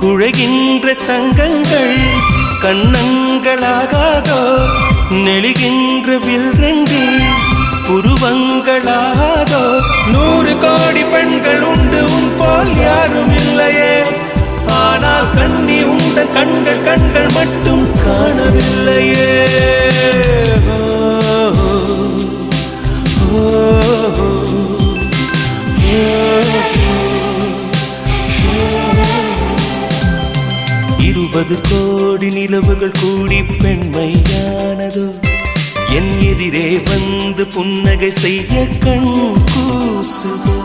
குழைகின்ற தங்கங்கள் கண்ணங்களாகாதோ நெளிகின்ற வில்ரங்கில் புருவங்களாகாதோ 100 கோடி பெண்கள் உண்டு உன் போல் யாரும் இல்லையே ஆனால் கண்ணி உண்ட கண்கள் மட்டும் காணவில்லையே இருபது கோடி நிலவுகள் கூடி பெண்மையானதோ என் எதிரே வந்து புன்னகை செய்ய கண் கூசுதோ